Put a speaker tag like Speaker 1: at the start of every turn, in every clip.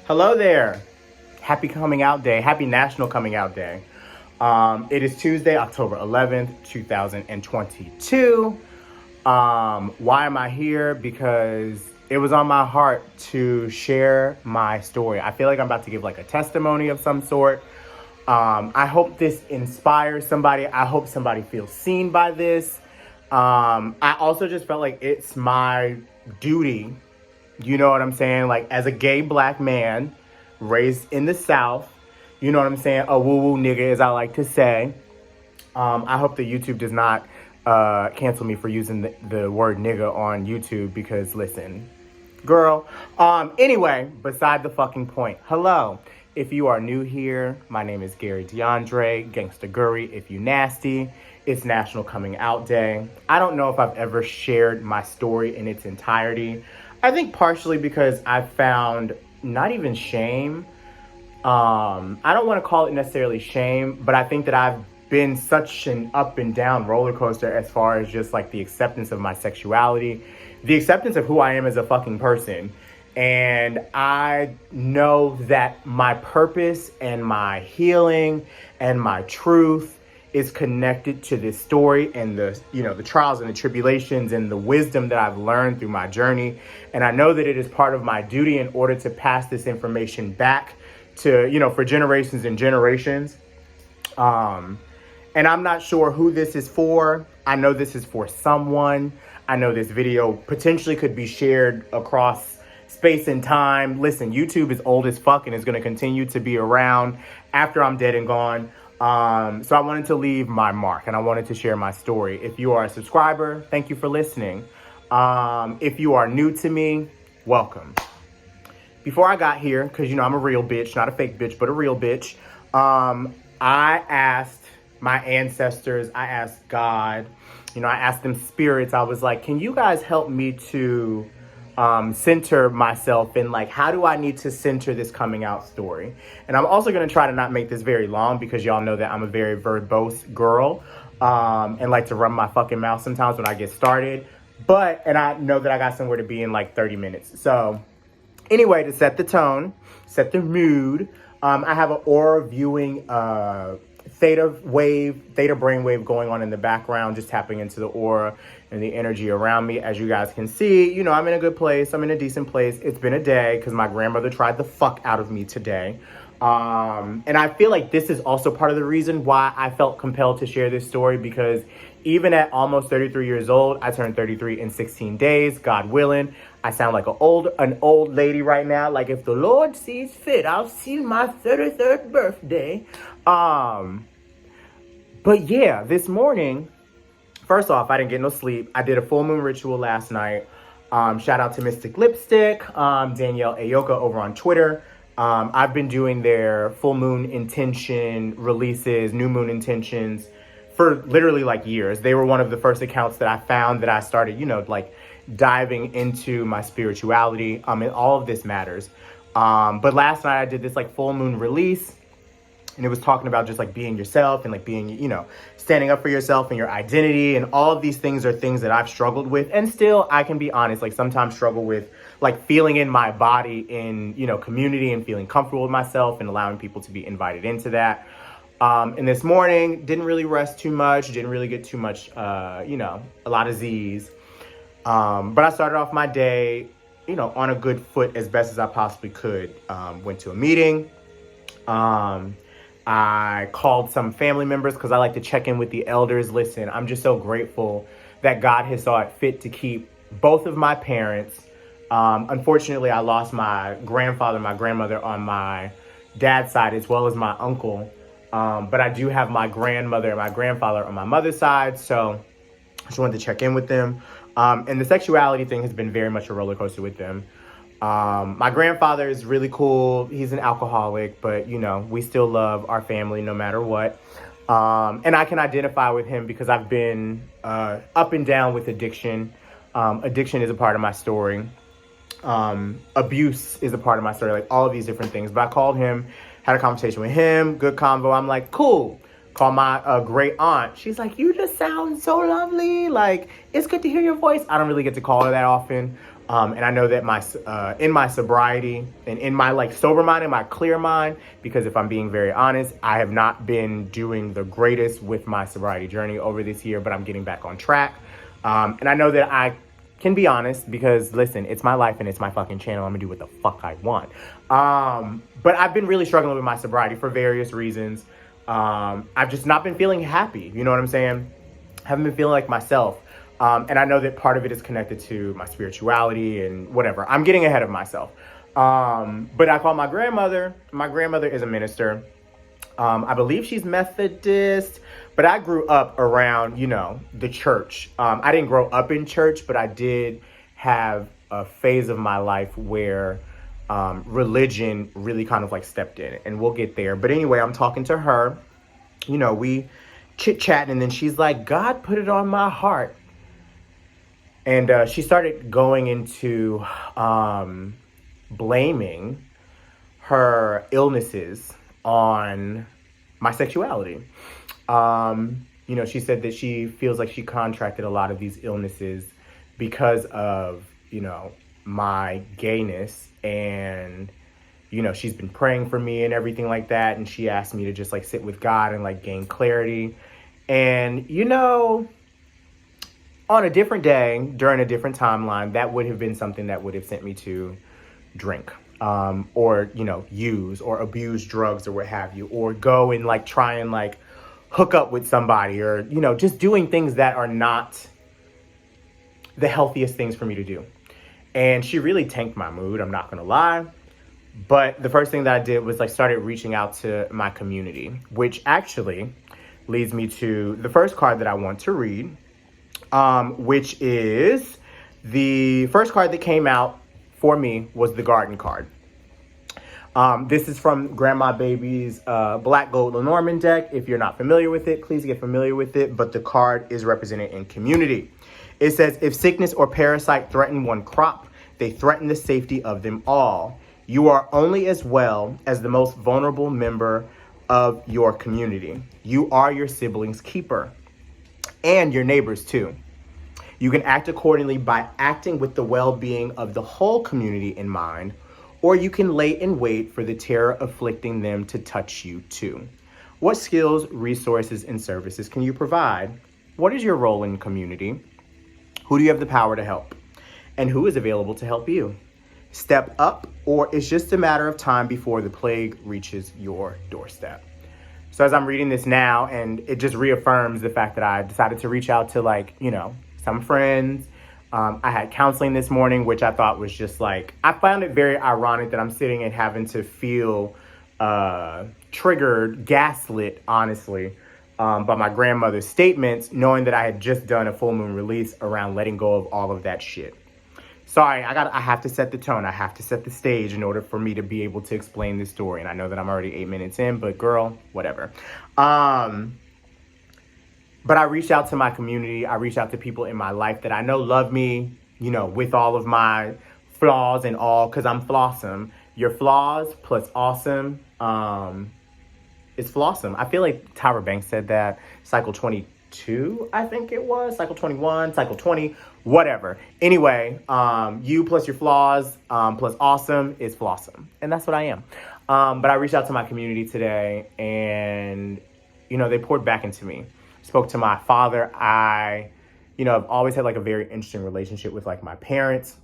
Speaker 1: Hello there. Happy coming out day. Happy National Coming Out Day. It is Tuesday, October 11th, 2022. Why am I here? Because it was on my heart to share my story. I feel like I'm about to give like a testimony of some sort. I hope this inspires somebody. I hope somebody feels seen by this. I also just felt like it's my duty. You know what I'm saying? Like, as a gay black man raised in the South, you know what I'm saying? A woo-woo nigga, as I like to say. I hope that YouTube does not cancel me for using the word nigga on YouTube because, listen, girl. Anyway, beside the fucking point. Hello. If you are new here, my name is Gary DeAndre, Gangsta Gurry if you nasty. It's National Coming Out Day. I don't know if I've ever shared my story in its entirety. I think partially because I've found not even shame. I don't want to call it necessarily shame, but I think that I've been such an up and down roller coaster as far as just like the acceptance of my sexuality, the acceptance of who I am as a fucking person. And I know that my purpose and my healing and my truth is connected to this story and the trials and the tribulations and the wisdom that I've learned through my journey. And I know that it is part of my duty in order to pass this information back to, for generations and generations. And I'm not sure who this is for. I know this is for someone. I know this video potentially could be shared across space and time. Listen, YouTube is old as fuck and is going to continue to be around after I'm dead and gone. So I wanted to leave my mark and I wanted to share my story. If you are a subscriber, thank you for listening. If you are new to me, welcome. Before I got here, because, I'm a real bitch, not a fake bitch, but a real bitch. I asked my ancestors, I asked God, I asked them spirits. I was like, can you guys help me to center myself in, like, how do I need to center this coming out story? And I'm also going to try to not make this very long because y'all know that I'm a very verbose girl and like to run my fucking mouth sometimes when I get started. And I know that I got somewhere to be in like 30 minutes. So anyway, to set the tone, set the mood, I have an aura viewing theta brainwave going on in the background, just tapping into the aura and the energy around me. As you guys can see, I'm in a good place. I'm in a decent place. It's been a day because my grandmother tried the fuck out of me today. And I feel like this is also part of the reason why I felt compelled to share this story, because even at almost 33 years old, I turned 33 in 16 days, God willing. I sound like an old lady right now. Like, if the Lord sees fit, I'll see my 33rd birthday. But yeah, this morning, first off, I didn't get no sleep. I did a full moon ritual last night. Shout out to Mystic Lipstick, Danielle Ayoka over on Twitter. I've been doing their full moon intention releases, new moon intentions for literally like years. They were one of the first accounts that I found that I started, like diving into my spirituality. And all of this matters. But last night I did this like full moon release. And it was talking about just like being yourself and like being, standing up for yourself and your identity. And all of these things are things that I've struggled with. And still, I can be honest, like sometimes struggle with like feeling in my body in, community and feeling comfortable with myself and allowing people to be invited into that. And this morning, didn't really rest too much, didn't really get too much, a lot of Z's. But I started off my day, on a good foot as best as I possibly could. Went to a meeting. I called some family members because I like to check in with the elders. Listen, I'm just so grateful that God has saw it fit to keep both of my parents. Unfortunately, I lost my grandfather, my grandmother on my dad's side, as well as my uncle. But I do have my grandmother and my grandfather on my mother's side. So I just wanted to check in with them. And the sexuality thing has been very much a roller coaster with them. My grandfather is really cool. He's an alcoholic, but we still love our family no matter what. And I can identify with him because I've been up and down with addiction. Addiction is a part of my story. Abuse is a part of my story, like all of these different things. But I called him, had a conversation with him, good convo. I'm like, cool. Call my great aunt. She's like, you just sound so lovely. Like, it's good to hear your voice. I don't really get to call her that often. And I know that in my sobriety and in my like sober mind and my clear mind, because if I'm being very honest, I have not been doing the greatest with my sobriety journey over this year, but I'm getting back on track. And I know that I can be honest because listen, it's my life and it's my fucking channel. I'm gonna do what the fuck I want. But I've been really struggling with my sobriety for various reasons. I've just not been feeling happy. You know what I'm saying? Haven't been feeling like myself. And I know that part of it is connected to my spirituality and whatever. I'm getting ahead of myself. But I called my grandmother. My grandmother is a minister. I believe she's Methodist, but I grew up around, the church. I didn't grow up in church, but I did have a phase of my life where religion really kind of like stepped in, and we'll get there. But anyway, I'm talking to her, we chit-chatting, and then she's like, God put it on my heart. And she started going into blaming her illnesses on my sexuality. She said that she feels like she contracted a lot of these illnesses because of, my gayness. And, she's been praying for me and everything like that. And she asked me to just like sit with God and like gain clarity. And, on a different day, during a different timeline, that would have been something that would have sent me to drink, or, use or abuse drugs or what have you, or go and like try and like hook up with somebody, or, just doing things that are not the healthiest things for me to do. And she really tanked my mood, I'm not going to lie. But the first thing that I did was like started reaching out to my community, which actually leads me to the first card that I want to read. Which is the first card that came out for me was the Garden card. This is from Grandma Baby's Black Gold Lenormand deck. If you're not familiar with it, please get familiar with it. But the card is represented in community. It says, if sickness or parasite threaten one crop, they threaten the safety of them all. You are only as well as the most vulnerable member of your community. You are your siblings' keeper. And your neighbors too. You can act accordingly by acting with the well-being of the whole community in mind, or you can lay in wait for the terror afflicting them to touch you too. What skills, resources, and services can you provide? What is your role in community? Who do you have the power to help? And who is available to help you? Step up, or it's just a matter of time before the plague reaches your doorstep. So as I'm reading this now, and it just reaffirms the fact that I decided to reach out to some friends. I had counseling this morning, which I thought was just like, I found it very ironic that I'm sitting and having to feel triggered, gaslit, honestly, by my grandmother's statements, knowing that I had just done a full moon release around letting go of all of that shit. Sorry, I have to set the tone. I have to set the stage in order for me to be able to explain this story. And I know that I'm already 8 minutes in, but girl, whatever. But I reached out to my community. I reached out to people in my life that I know love me, with all of my flaws and all, because I'm flawsome. Your flaws plus awesome is flawsome. I feel like Tyra Banks said that. Cycle 22, I think it was. Cycle 21, cycle 20, whatever. Anyway, you plus your flaws plus awesome is flawsome. And that's what I am. But I reached out to my community today, and, they poured back into me. Spoke to my father. I've always had like a very interesting relationship with like my parents.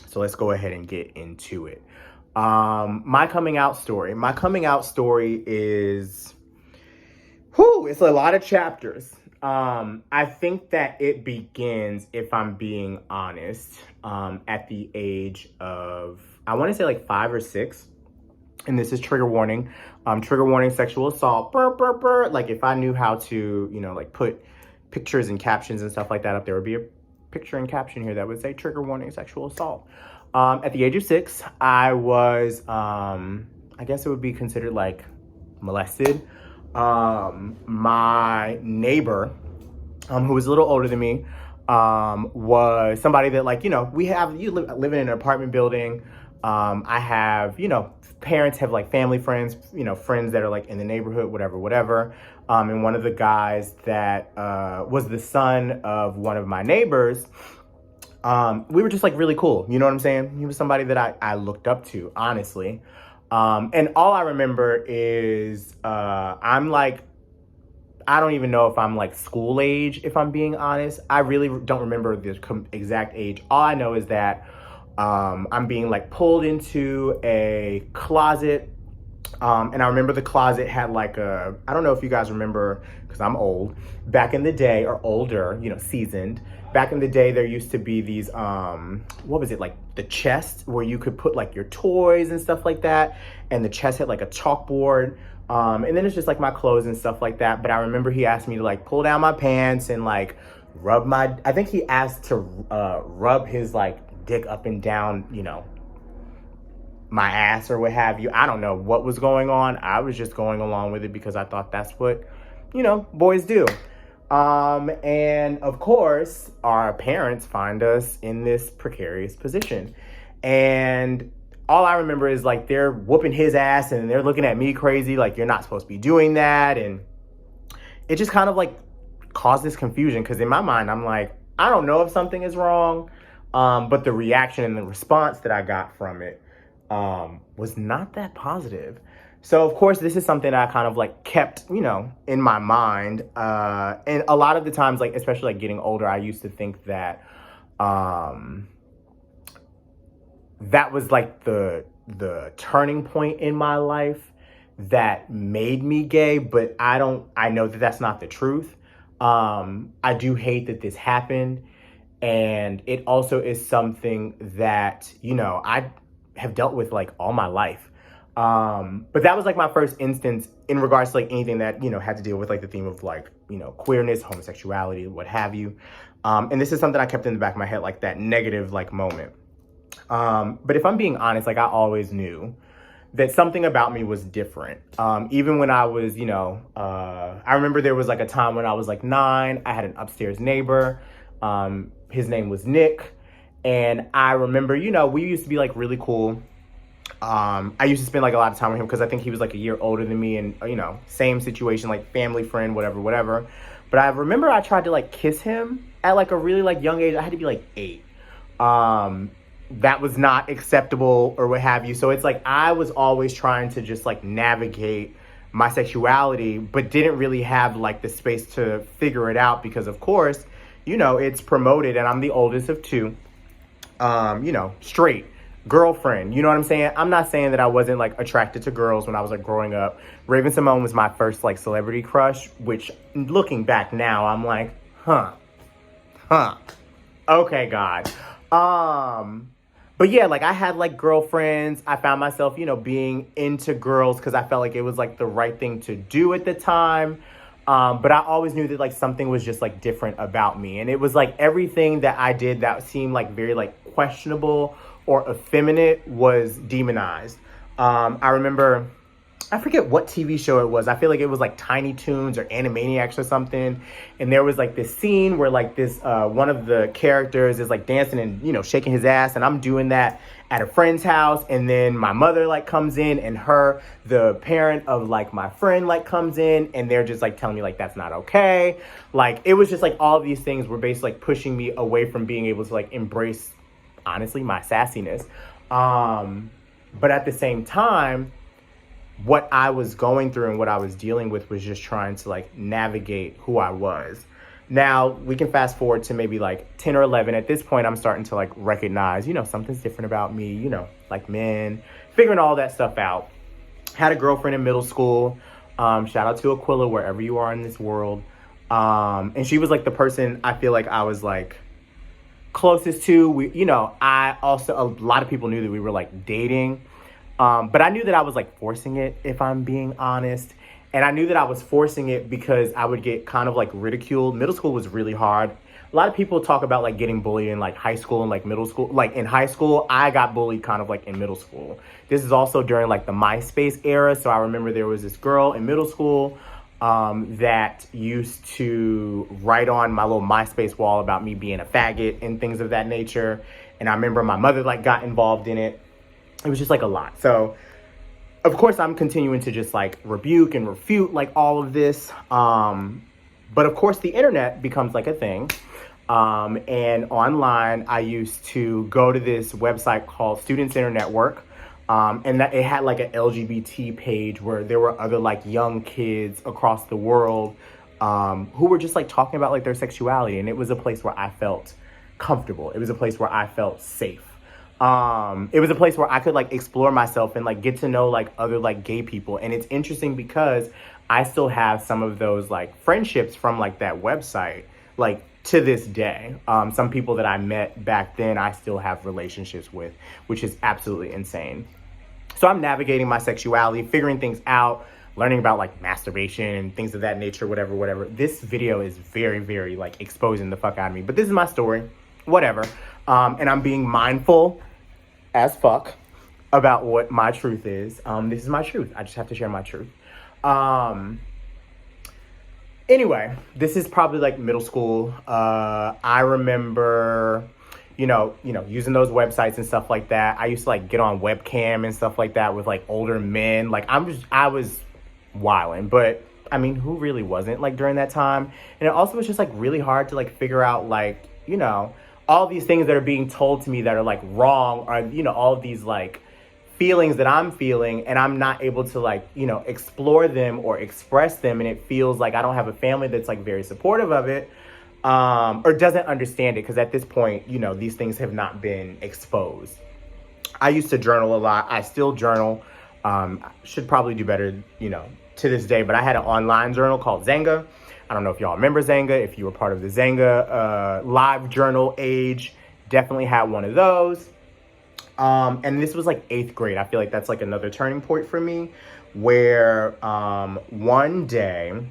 Speaker 1: So let's go ahead and get into it. My coming out story. My coming out story is, it's a lot of chapters. I think that it begins, if I'm being honest, at the age of, I want to say like 5 or 6. And this is trigger warning. Trigger warning, sexual assault. Burr, burr, burr. Like if I knew how to, put pictures and captions and stuff like that up, there would be a picture and caption here that would say trigger warning, sexual assault. At the age of 6, I was, I guess it would be considered like molested. My neighbor, who was a little older than me, was somebody that live in an apartment building. I have, parents have like family friends, friends that are like in the neighborhood, whatever. And one of the guys that was the son of one of my neighbors We were just like really cool. You know what I'm saying? He was somebody that I looked up to, honestly. And all I remember is I'm like, I don't even know if I'm like school age, if I'm being honest. I really don't remember the exact age. All I know is that I'm being like pulled into a closet. And I remember the closet had like I don't know if you guys remember, because I'm old, back in the day, or older, seasoned. Back in the day, there used to be these, what was it, like the chest where you could put like your toys and stuff like that. And the chest had like a chalkboard. And then it's just like my clothes and stuff like that. But I remember he asked me to like pull down my pants and like I think he asked to rub his like dick up and down, my ass or what have you. I don't know what was going on. I was just going along with it because I thought that's what, boys do. And of course, our parents find us in this precarious position. And all I remember is like they're whooping his ass and they're looking at me crazy, like you're not supposed to be doing that. And it just kind of like caused this confusion, because in my mind, I'm like, I don't know if something is wrong. But the reaction and the response that I got from it was not that positive. So of course, this is something that I kind of like kept, in my mind. And a lot of the times, like, especially like getting older, I used to think that, that was like the turning point in my life that made me gay, but I know that that's not the truth. I do hate that this happened. And it also is something that, I have dealt with like all my life. But that was like my first instance in regards to like anything that, had to deal with like the theme of like, queerness, homosexuality, what have you. And this is something I kept in the back of my head, like that negative like moment. But if I'm being honest, like I always knew that something about me was different. Even when I was, I remember there was like a time when I was like 9, I had an upstairs neighbor. His name was Nick. And I remember, we used to be like really cool. I used to spend like a lot of time with him because I think he was like a year older than me, and, same situation, like family friend, whatever. But I remember I tried to like kiss him at like a really like young age. I had to be like 8. That was not acceptable or what have you. So it's like I was always trying to just like navigate my sexuality, but didn't really have like the space to figure it out because, of course, it's promoted and I'm the oldest of 2, straight girlfriend. You know what I'm saying? I'm not saying that I wasn't like attracted to girls when I was like growing up. Raven-Symoné was my first like celebrity crush, which looking back now, I'm like, okay, God. But yeah, like I had like girlfriends. I found myself, being into girls because I felt like it was like the right thing to do at the time. But I always knew that like something was just like different about me. And it was like everything that I did that seemed like very like questionable or effeminate was demonized. I remember, I forget what TV show it was. I feel like it was like Tiny Toons or Animaniacs or something. And there was like this scene where like this, one of the characters is like dancing and, shaking his ass. And I'm doing that at a friend's house. And then my mother like comes in and the parent of like my friend like comes in and they're just like telling me like, that's not okay. Like, it was just like all of these things were basically like pushing me away from being able to like embrace, honestly, my sassiness. But at the same time, what I was going through and what I was dealing with was just trying to like navigate who I was. Now we can fast forward to maybe like 10 or 11. At this point, I'm starting to like recognize, something's different about me, like men, figuring all that stuff out. Had a girlfriend in middle school. Shout out to Aquila, wherever you are in this world. And she was like the person I feel like I was like closest to. I also, a lot of people knew that we were like dating. But I knew that I was like forcing it, if I'm being honest. And I knew that I was forcing it because I would get kind of like ridiculed. Middle school was really hard. A lot of people talk about like getting bullied in like high school and like middle school. Like in high school, I got bullied kind of like in middle school. This is also during like the MySpace era. So I remember there was this girl in middle school that used to write on my little MySpace wall about me being a faggot and things of that nature. And I remember my mother like got involved in it. It was just like a lot. So of course I'm continuing to just like rebuke and refute like all of this. But of course the internet becomes like a thing. And online, I used to go to this website called Student Center Network. And that it had like an LGBT page where there were other like young kids across the world who were just like talking about like their sexuality. And it was a place where I felt comfortable. It was a place where I felt safe. It was a place where I could like explore myself and like get to know like other like gay people. And it's interesting because I still have some of those like friendships from like that website, like to this day. Some people that I met back then, I still have relationships with, which is absolutely insane. So I'm navigating my sexuality, figuring things out, learning about like masturbation and things of that nature, whatever. This video is very, very like exposing the fuck out of me, but this is my story, whatever. And I'm being mindful as fuck about what my truth is. This is my truth. I just have to share my truth. Anyway, this is probably like middle school. I remember, using those websites and stuff like that. I used to like get on webcam and stuff like that with like older men. Like I was wilding, but I mean, who really wasn't like during that time? And it also was just like really hard to like figure out like, all these things that are being told to me that are like wrong, or, all of these like feelings that I'm feeling, and I'm not able to like, explore them or express them. And it feels like I don't have a family that's like very supportive of it, or doesn't understand it. Cause at this point, these things have not been exposed. I used to journal a lot. I still journal. Should probably do better, to this day, but I had an online journal called Xanga. I don't know if y'all remember Xanga. If you were part of the Xanga live journal age, definitely had one of those. And this was like 8th grade. I feel like that's like another turning point for me, where one day,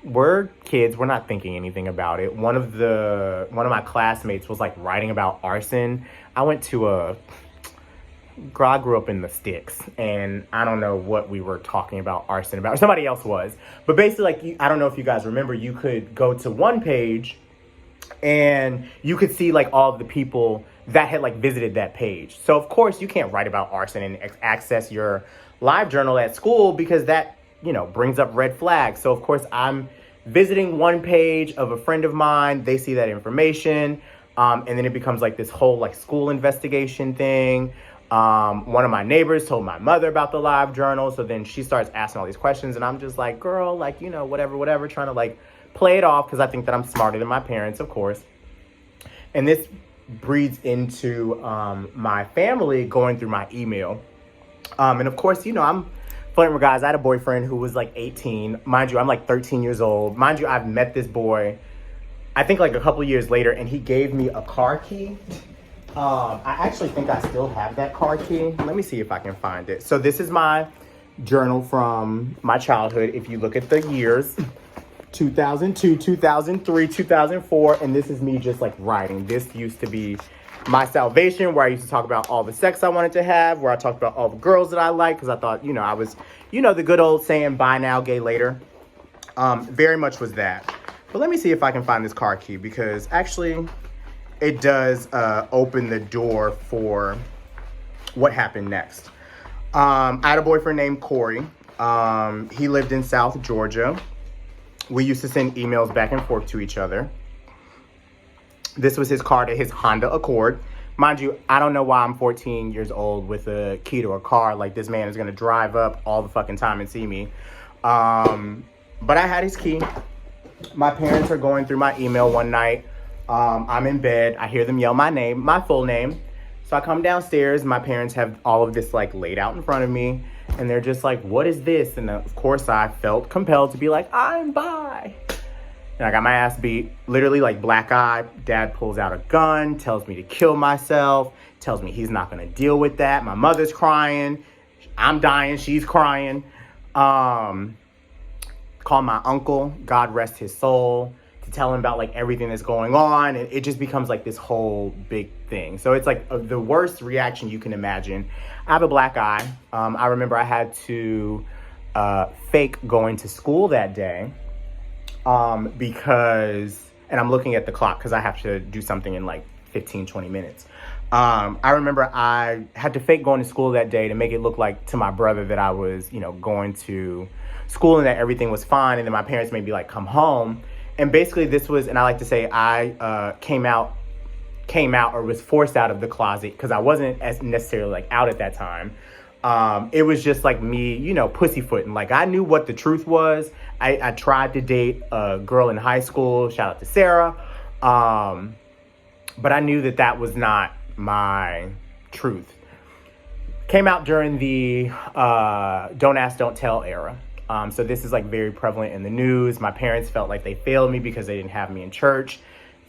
Speaker 1: we're kids, we're not thinking anything about it. One of my classmates was like writing about arson. I grew up in the sticks, and I don't know what we were talking about arson about. Somebody else was. But basically, like, I don't know if you guys remember, you could go to one page and you could see like all of the people that had like visited that page. So of course you can't write about arson and access your live journal at school, because that, brings up red flags. So of course I'm visiting one page of a friend of mine. They see that information. And then it becomes like this whole like school investigation thing. One of my neighbors told my mother about the live journal. So then she starts asking all these questions, and I'm just like, girl, like, whatever, trying to like play it off, because I think that I'm smarter than my parents, of course. And this breeds into my family going through my email. And of course, I'm flirting with guys. I had a boyfriend who was like 18. Mind you, I'm like 13 years old. Mind you, I've met this boy, I think like a couple years later, and he gave me a car key. I actually think I still have that car key. Let me see if I can find it. So this is my journal from my childhood. If you look at the years, 2002, 2003, 2004, and this is me just like writing. This used to be my salvation, where I used to talk about all the sex I wanted to have, where I talked about all the girls that I liked, because I thought, I was, the good old saying, buy now, gay later. Very much was that. But let me see if I can find this car key, because actually it does open the door for what happened next. I had a boyfriend named Corey. He lived in South Georgia. We used to send emails back and forth to each other. This was his car to his Honda Accord. Mind you, I don't know why I'm 14 years old with a key to a car. Like, this man is going to drive up all the fucking time and see me. But I had his key. My parents are going through my email one night. I'm in bed. I hear them yell my name, my full name. So I come downstairs. My parents have all of this like laid out in front of me. And they're just like, what is this? And of course I felt compelled to be like, I'm bi. And I got my ass beat, literally like black eye. Dad pulls out a gun, tells me to kill myself, tells me he's not gonna deal with that. My mother's crying. I'm dying, she's crying. Call my uncle, God rest his soul, to tell him about like everything that's going on. And it just becomes like this whole big thing. So it's like the worst reaction you can imagine. I have a black eye. I remember I had to fake going to school that day because, and I'm looking at the clock because I have to do something in like 15, 20 minutes. I remember I had to fake going to school that day to make it look like to my brother that I was, going to school and that everything was fine. And then my parents made me like come home. And basically this was, and I like to say I came out or was forced out of the closet because I wasn't as necessarily like out at that time. It was just like me, pussyfooting. Like I knew what the truth was. I tried to date a girl in high school. Shout out to Sarah. But I knew that was not my truth. Came out during the don't ask, don't tell era. So this is like very prevalent in the news. My parents felt like they failed me because they didn't have me in church.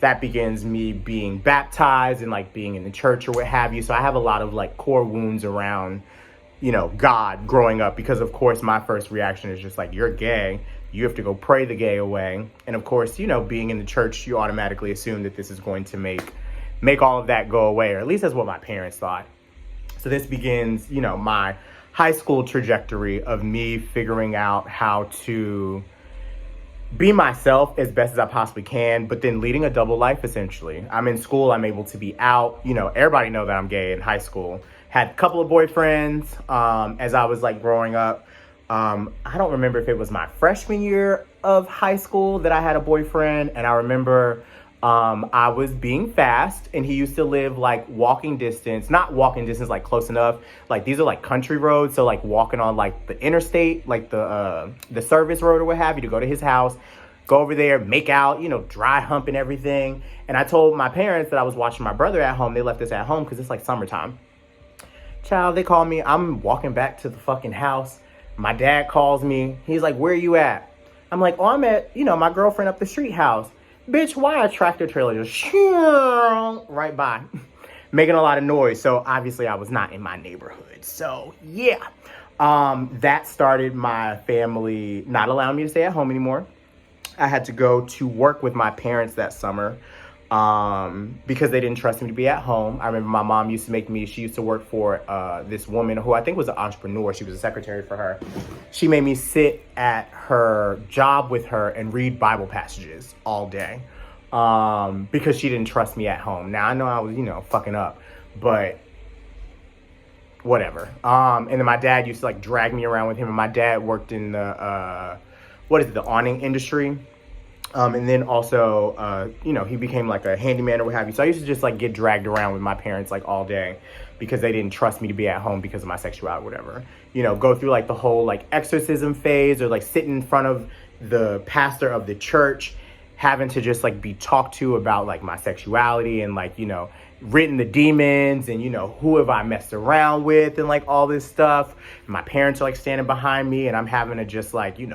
Speaker 1: That begins me being baptized and like being in the church or what have you. So I have a lot of like core wounds around, God growing up, because of course my first reaction is just like, you're gay. You have to go pray the gay away. And of course, being in the church, you automatically assume that this is going to make all of that go away, or at least that's what my parents thought. So this begins, my high school trajectory of me figuring out how to be myself as best as I possibly can, but then leading a double life, essentially. I'm in school, I'm able to be out. Everybody know that I'm gay in high school. Had a couple of boyfriends as I was like growing up. I don't remember if it was my freshman year of high school that I had a boyfriend. And I remember I was being fast, and he used to live like walking distance, not walking distance, like close enough. Like these are like country roads. So like walking on like the interstate, like the service road or what have you, to go to his house, go over there, make out, dry hump and everything. And I told my parents that I was watching my brother at home. They left us at home because it's like summertime. Child, they call me. I'm walking back to the fucking house. My dad calls me. He's like, where are you at? I'm like, oh, I'm at, my girlfriend up the street house. Bitch, why a tractor trailer just right by, making a lot of noise? So obviously I was not in my neighborhood. So yeah, that started my family not allowing me to stay at home anymore. I had to go to work with my parents that summer because they didn't trust me to be at home. I remember my mom used to make me, she used to work for this woman who I think was an entrepreneur. She was a secretary for her. She made me sit at her job with her and read Bible passages all day because she didn't trust me at home. Now I know I was, fucking up, but whatever. And then my dad used to like drag me around with him, and my dad worked in the, the awning industry. And then also, he became like a handyman or what have you. So I used to just like get dragged around with my parents like all day because they didn't trust me to be at home because of my sexuality, whatever. Go through like the whole like exorcism phase, or like sitting in front of the pastor of the church, having to just like be talked to about like my sexuality and like, written the demons and, who have I messed around with and like all this stuff. And my parents are like standing behind me, and I'm having to just like, you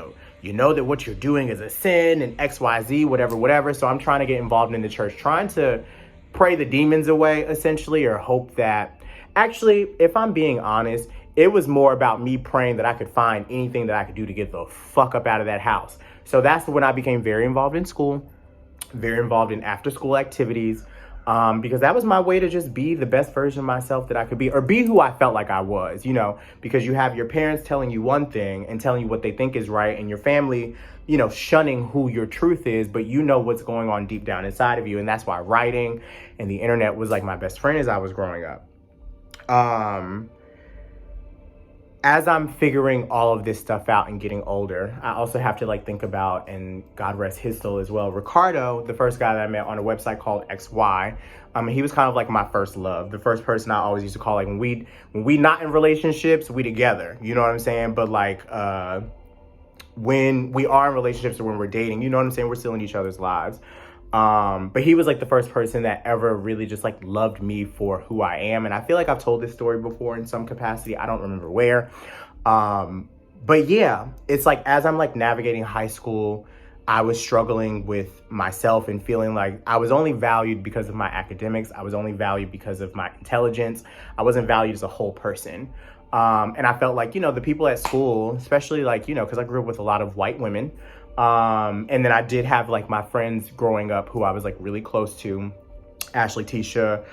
Speaker 1: know that what you're doing is a sin and XYZ, whatever. So I'm trying to get involved in the church, trying to pray the demons away, essentially, or hope that, actually, if I'm being honest, it was more about me praying that I could find anything that I could do to get the fuck up out of that house. So that's when I became very involved in school, very involved in after school activities, because that was my way to just be the best version of myself that I could be, or be who I felt like I was, because you have your parents telling you one thing and telling you what they think is right, and your family, shunning who your truth is, but what's going on deep down inside of you. And that's why writing and the internet was like my best friend as I was growing up. As I'm figuring all of this stuff out and getting older, I also have to like think about, and God rest his soul as well, Ricardo, the first guy that I met on a website called XY. He was kind of like my first love, the first person I always used to call, like when we not in relationships, we together, you know what I'm saying? But like when we are in relationships or when we're dating, you know what I'm saying? We're still in each other's lives. But he was like the first person that ever really just like loved me for who I am. And I feel like I've told this story before in some capacity. I don't remember where. But yeah, it's like, as I'm like navigating high school, I was struggling with myself and feeling like I was only valued because of my academics. I was only valued because of my intelligence. I wasn't valued as a whole person. And I felt like, the people at school, especially like, because I grew up with a lot of white women. And then I did have like my friends growing up who I was like really close to, Ashley, Tisha,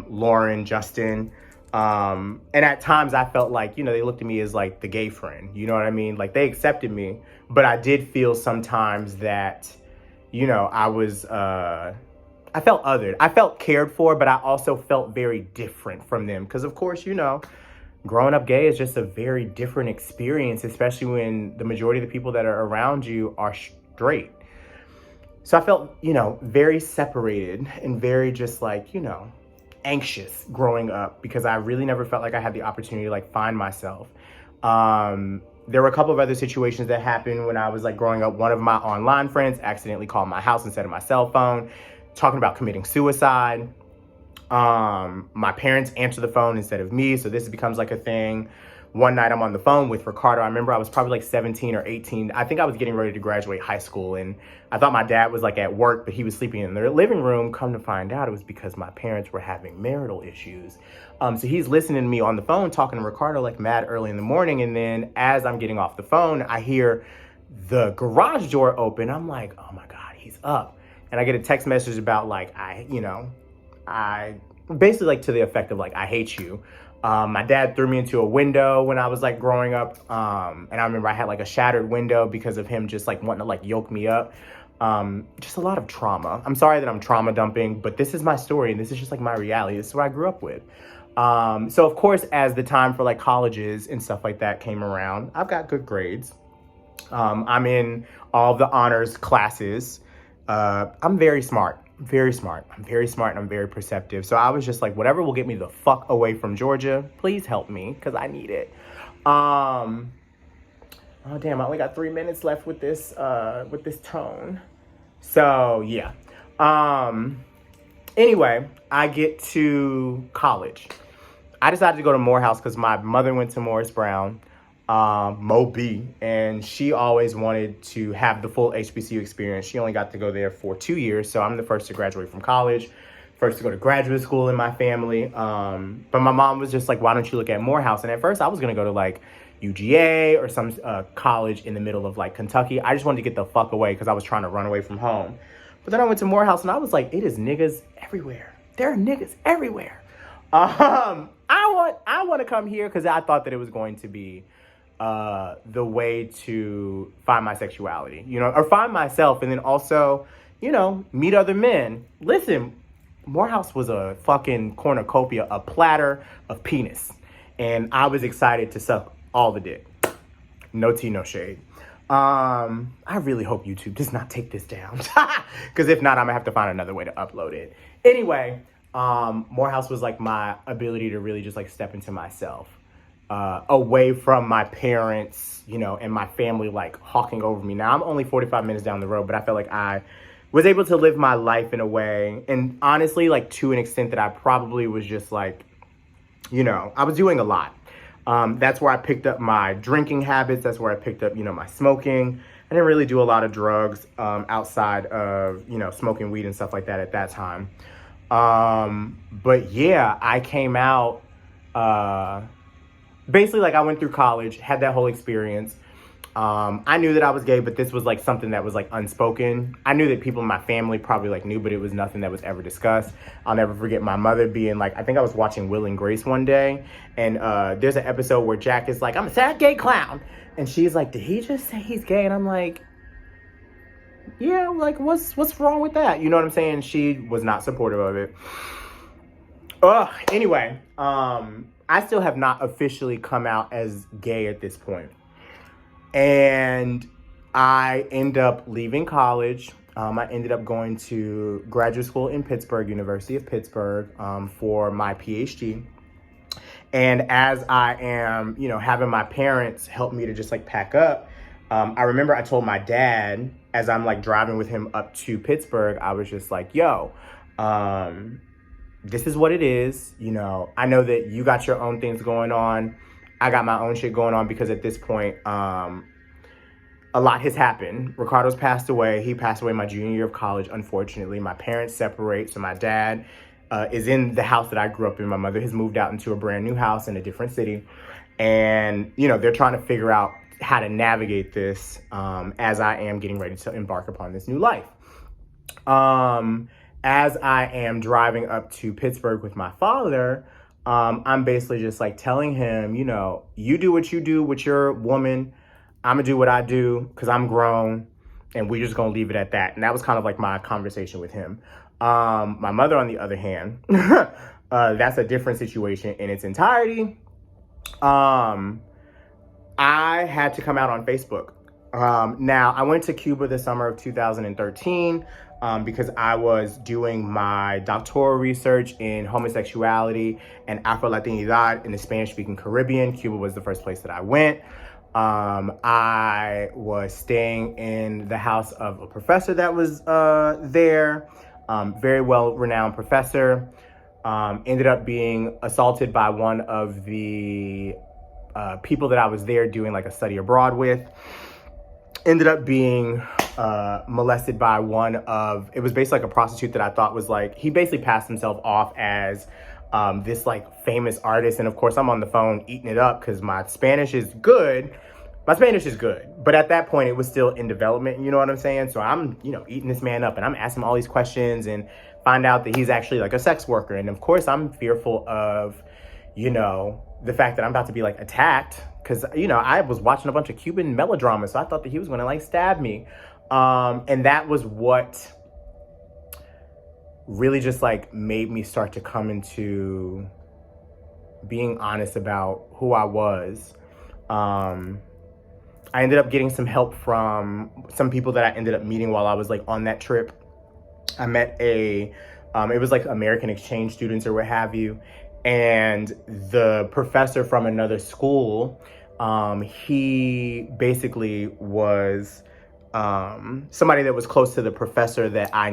Speaker 1: Lauren, Justin. And at times I felt like, they looked at me as like the gay friend, you know what I mean? Like they accepted me, but I did feel sometimes that, I was, I felt othered. I felt cared for, but I also felt very different from them. Cause of course, growing up gay is just a very different experience, especially when the majority of the people that are around you are straight. So I felt, very separated and very just like, anxious growing up because I really never felt like I had the opportunity to like find myself. There were a couple of other situations that happened when I was like growing up. One of my online friends accidentally called my house instead of my cell phone, talking about committing suicide. My parents answer the phone instead of me, so this becomes like a thing. One night I'm on the phone with Ricardo. I remember I was probably like 17 or 18. I think I was getting ready to graduate high school, and I thought my dad was like at work, but he was sleeping in their living room. Come to find out, it was because my parents were having marital issues. So he's listening to me on the phone talking to Ricardo like mad early in the morning, and then as I'm getting off the phone, I hear the garage door open. I'm like, oh my God, he's up. And I get a text message about like, I basically like to the effect of like, I hate you. My dad threw me into a window when I was like growing up. And I remember I had like a shattered window because of him just like wanting to like yoke me up. Just a lot of trauma. I'm sorry that I'm trauma dumping, but this is my story and this is just like my reality. This is what I grew up with. So of course, as the time for like colleges and stuff like that came around, I've got good grades. I'm in all of the honors classes. I'm very smart. Very smart. I'm very smart and I'm very perceptive. So I was just like, whatever will get me the fuck away from Georgia, please help me because I need it. Oh damn, I only got 3 minutes left with this tone. So yeah. Anyway, I get to college. I decided to go to Morehouse because my mother went to Morris Brown. Moby, and she always wanted to have the full HBCU experience. She only got to go there for 2 years, so I'm the first to graduate from college, first to go to graduate school in my family. But my mom was just like, why don't you look at Morehouse? And at first I was going to go to like UGA or some college in the middle of like Kentucky. I just wanted to get the fuck away because I was trying to run away from home. But then I went to Morehouse and I was like, it is niggas everywhere. There are niggas everywhere. I want to come here because I thought that it was going to be the way to find my sexuality, or find myself, and then also, meet other men. Listen, Morehouse was a fucking cornucopia, a platter of penis, and I was excited to suck all the dick. No tea, no shade. I really hope YouTube does not take this down, because if not, I'm gonna have to find another way to upload it. Anyway, Morehouse was like my ability to really just like step into myself. Away from my parents, and my family like hawking over me. Now I'm only 45 minutes down the road, but I felt like I was able to live my life in a way, and honestly, like to an extent that I probably was just like, I was doing a lot. That's where I picked up my drinking habits. That's where I picked up, my smoking. I didn't really do a lot of drugs outside of, smoking weed and stuff like that at that time. But yeah, I came out, basically, like, I went through college, had that whole experience. I knew that I was gay, but this was like something that was like unspoken. I knew that people in my family probably like knew, but it was nothing that was ever discussed. I'll never forget my mother being like, I think I was watching Will and Grace one day, and there's an episode where Jack is like, I'm a sad gay clown. And she's like, did he just say he's gay? And I'm like, yeah, like, what's wrong with that? You know what I'm saying? She was not supportive of it. Anyway, I still have not officially come out as gay at this point. And I end up leaving college. I ended up going to graduate school in Pittsburgh, University of Pittsburgh, for my PhD. And as I am, having my parents help me to just like pack up, I remember I told my dad as I'm like driving with him up to Pittsburgh, I was just like, yo, this is what it is. I know that you got your own things going on. I got my own shit going on because at this point, a lot has happened. Ricardo's passed away. He passed away my junior year of college, unfortunately. My parents separate, so my dad is in the house that I grew up in. My mother has moved out into a brand new house in a different city. And, they're trying to figure out how to navigate this as I am getting ready to embark upon this new life. As I am driving up to Pittsburgh with my father, I'm basically just like telling him, you do what you do with your woman. I'm gonna do what I do because I'm grown, and we're just gonna leave it at that. And that was kind of like my conversation with him. My mother, on the other hand, that's a different situation in its entirety. I had to come out on Facebook. Now, I went to Cuba the summer of 2013 because I was doing my doctoral research in homosexuality and Afro-Latinidad in the Spanish-speaking Caribbean. Cuba was the first place that I went. I was staying in the house of a professor that was there, very well-renowned professor. Ended up being assaulted by one of the people that I was there doing like a study abroad with. Ended up being molested by it was basically like a prostitute that I thought was like, he basically passed himself off as this like famous artist. And of course I'm on the phone eating it up because my Spanish is good. But at that point it was still in development, you know what I'm saying? So I'm, eating this man up and I'm asking him all these questions and find out that he's actually like a sex worker. And of course I'm fearful of, the fact that I'm about to be like attacked. Because, I was watching a bunch of Cuban melodramas, so I thought that he was going to, like, stab me. And that was what really just, like, made me start to come into being honest about who I was. I ended up getting some help from some people that I ended up meeting while I was, like, on that trip. I met it was, like, American exchange students or what have you. And the professor from another school, he basically was somebody that was close to the professor that I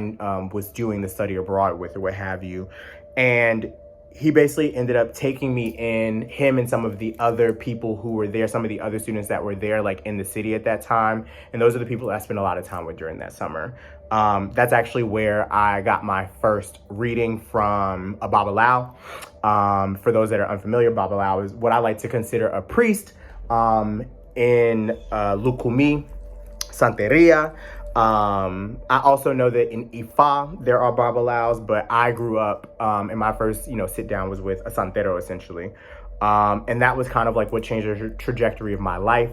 Speaker 1: was doing the study abroad with or what have you. And he basically ended up taking me in, him and some of the other people who were there, some of the other students that were there like in the city at that time. And those are the people that I spent a lot of time with during that summer. That's actually where I got my first reading from a Babalao. For those that are unfamiliar, Babalao is what I like to consider a priest in Lukumi, Santeria. I also know that in Ifa there are Babalaos, but I grew up and my first sit down was with a Santero essentially, and that was kind of like what changed the trajectory of my life,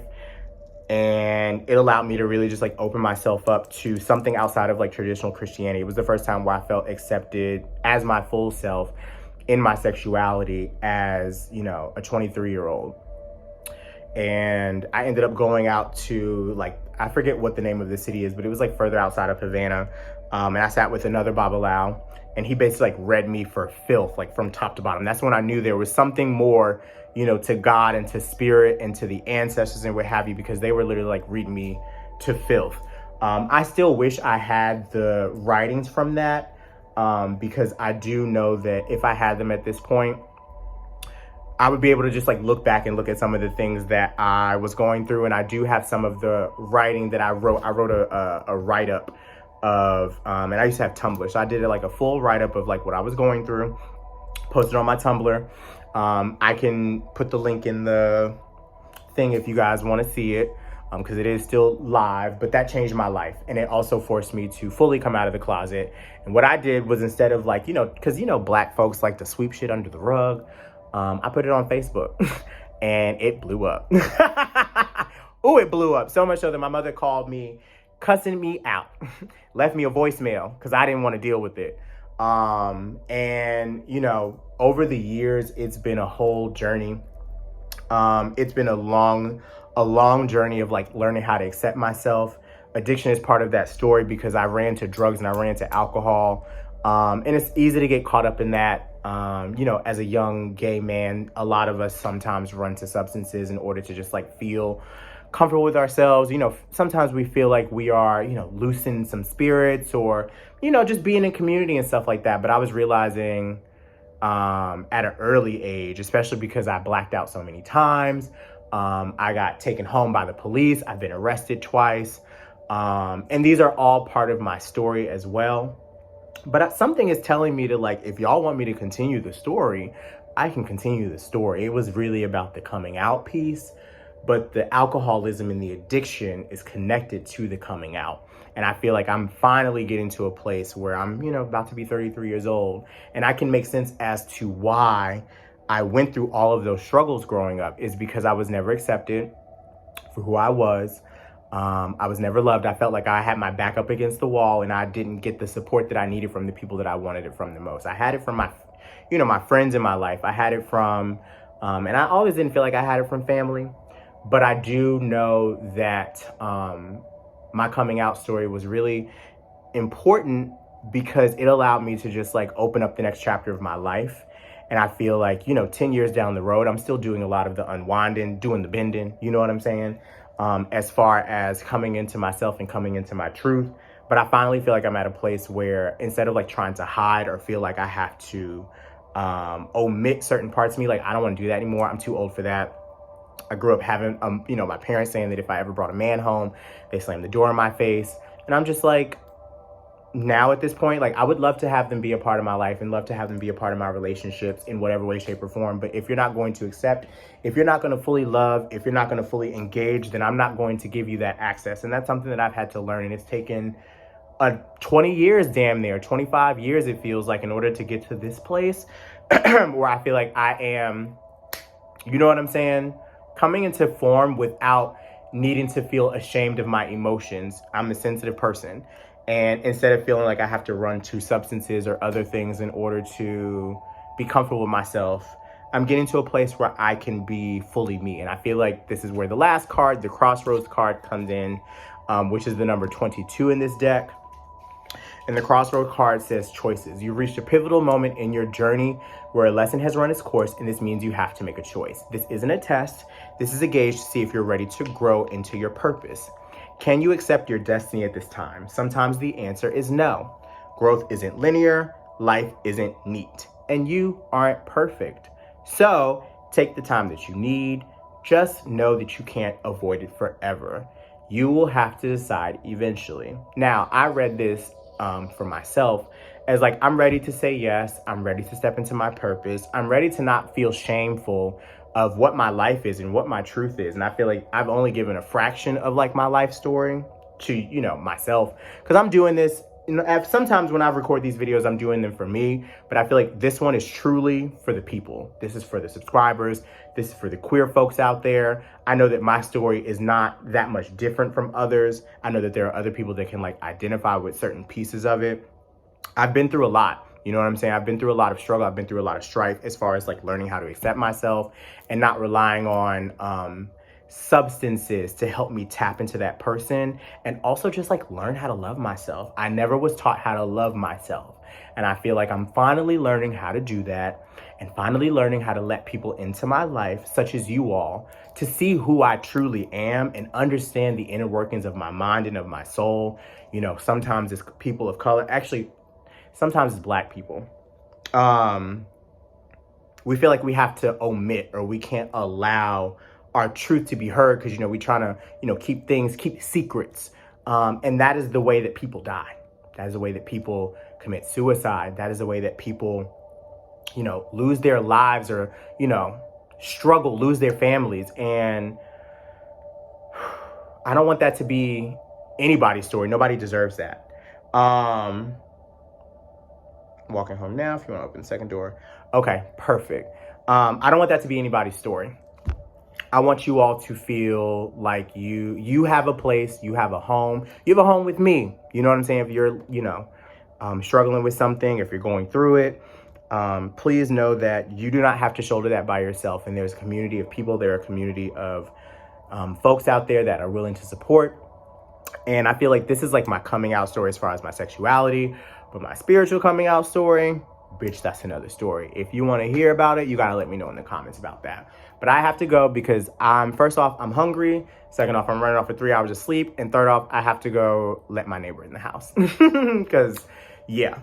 Speaker 1: and it allowed me to really just like open myself up to something outside of like traditional Christianity. It was the first time where I felt accepted as my full self in my sexuality as a 23-year-old. And I ended up going out to like, I forget what the name of the city is, but it was like further outside of Havana. And I sat with another Babalao, and he basically like read me for filth, like from top to bottom. That's when I knew there was something more, to God and to spirit and to the ancestors and what have you, because they were literally like reading me to filth. I still wish I had the writings from that, because I do know that if I had them at this point, I would be able to just like look back and look at some of the things that I was going through. And I do have some of the writing that I wrote. I wrote a write-up of, and I used to have Tumblr. So I did like a full write-up of like what I was going through, posted on my Tumblr. I can put the link in the thing if you guys want to see it, because it is still live, but that changed my life. And it also forced me to fully come out of the closet. And what I did was, instead of like, because Black folks like to sweep shit under the rug, I put it on Facebook and it blew up. Oh, it blew up so much so that my mother called me, cussing me out, left me a voicemail because I didn't want to deal with it. And over the years, it's been a whole journey. It's been a long journey of like learning how to accept myself. Addiction is part of that story because I ran to drugs and I ran to alcohol. And it's easy to get caught up in that. As a young gay man, a lot of us sometimes run to substances in order to just like feel comfortable with ourselves. Sometimes we feel like we are, loosening some spirits or, just being in community and stuff like that. But I was realizing at an early age, especially because I blacked out so many times. I got taken home by the police. I've been arrested twice. And these are all part of my story as well. But something is telling me to like, if y'all want me to continue the story, I can continue the story. It was really about the coming out piece, but the alcoholism and the addiction is connected to the coming out. And I feel like I'm finally getting to a place where I'm, about to be 33 years old. And I can make sense as to why I went through all of those struggles growing up, is because I was never accepted for who I was. I was never loved. I felt like I had my back up against the wall and I didn't get the support that I needed from the people that I wanted it from the most. I had it from my friends in my life. I had it from, and I always didn't feel like I had it from family, But I do know that my coming out story was really important because it allowed me to just like open up the next chapter of my life. And I feel like, 10 years down the road, I'm still doing a lot of the unwinding, doing the bending, you know what I'm saying? As far as coming into myself and coming into my truth. But I finally feel like I'm at a place where instead of like trying to hide or feel like I have to omit certain parts of me, like I don't want to do that anymore. I'm too old for that. I grew up having, my parents saying that if I ever brought a man home, they slammed the door in my face. And I'm just like, now at this point, like I would love to have them be a part of my life and love to have them be a part of my relationships in whatever way, shape, or form. But if you're not going to accept, if you're not going to fully love, if you're not going to fully engage, then I'm not going to give you that access. And that's something that I've had to learn. And it's taken 20 years, damn near 25 years, it feels like, in order to get to this place where I feel like I am, you know what I'm saying, coming into form without needing to feel ashamed of my emotions. I'm a sensitive person. And instead of feeling like I have to run to substances or other things in order to be comfortable with myself, I'm getting to a place where I can be fully me. And I feel like this is where the last card, the Crossroads card, comes in, which is the number 22 in this deck. And the Crossroads card says choices. You've reached a pivotal moment in your journey where a lesson has run its course, and this means you have to make a choice. This isn't a test. This is a gauge to see if you're ready to grow into your purpose. Can you accept your destiny at this time? Sometimes the answer is no. Growth isn't linear. Life isn't neat. And you aren't perfect. So take the time that you need. Just know that you can't avoid it forever. You will have to decide eventually. Now, I read this for myself as like, I'm ready to say yes. I'm ready to step into my purpose. I'm ready to not feel shameful of what my life is and what my truth is. And I feel like I've only given a fraction of like my life story to, myself, because I'm doing this, sometimes when I record these videos, I'm doing them for me, but I feel like this one is truly for the people. This is for the subscribers. This is for the queer folks out there. I know that my story is not that much different from others. I know that there are other people that can like identify with certain pieces of it. I've been through a lot. You know what I'm saying? I've been through a lot of struggle. I've been through a lot of strife as far as like learning how to accept myself and not relying on substances to help me tap into that person, and also just like learn how to love myself. I never was taught how to love myself. And I feel like I'm finally learning how to do that, and finally learning how to let people into my life, such as you all, to see who I truly am and understand the inner workings of my mind and of my soul. Sometimes it's people of color. Actually, sometimes it's Black people. We feel like we have to omit, or we can't allow our truth to be heard because, we're trying to, keep secrets. And that is the way that people die. That is the way that people commit suicide. That is the way that people, lose their lives or, struggle, lose their families. And I don't want that to be anybody's story. Nobody deserves that. Walking home now, if you want to open the second door. Okay, perfect. I don't want that to be anybody's story. I want you all to feel like you have a place, you have a home. You have a home with me. You know what I'm saying? If you're, struggling with something, if you're going through it, please know that you do not have to shoulder that by yourself. And there's a community of people. There are a community of folks out there that are willing to support. And I feel like this is like my coming out story as far as my sexuality, but my spiritual coming out story, bitch, that's another story. If you want to hear about it, you got to let me know in the comments about that. But I have to go because first off, I'm hungry. Second off, I'm running off for 3 hours of sleep. And third off, I have to go let my neighbor in the house. Because, yeah,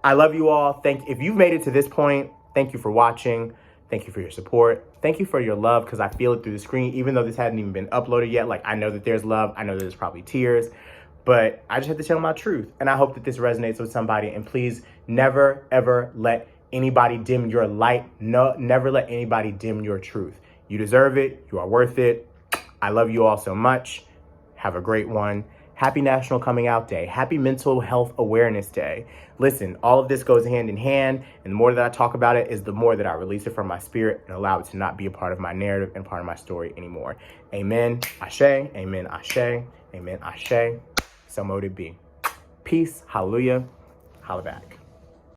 Speaker 1: I love you all. If you've made it to this point, thank you for watching. Thank you for your support. Thank you for your love, because I feel it through the screen. Even though this hadn't even been uploaded yet, like, I know that there's love. I know that there's probably tears. But I just have to tell my truth. And I hope that this resonates with somebody. And please never, ever let anybody dim your light. No, never let anybody dim your truth. You deserve it. You are worth it. I love you all so much. Have a great one. Happy National Coming Out Day. Happy Mental Health Awareness Day. Listen, all of this goes hand in hand. And the more that I talk about it is the more that I release it from my spirit and allow it to not be a part of my narrative and part of my story anymore. Amen. Ashe. Amen. Ashe. Amen. Ashe. So mote it be. Peace. Hallelujah. Holla back.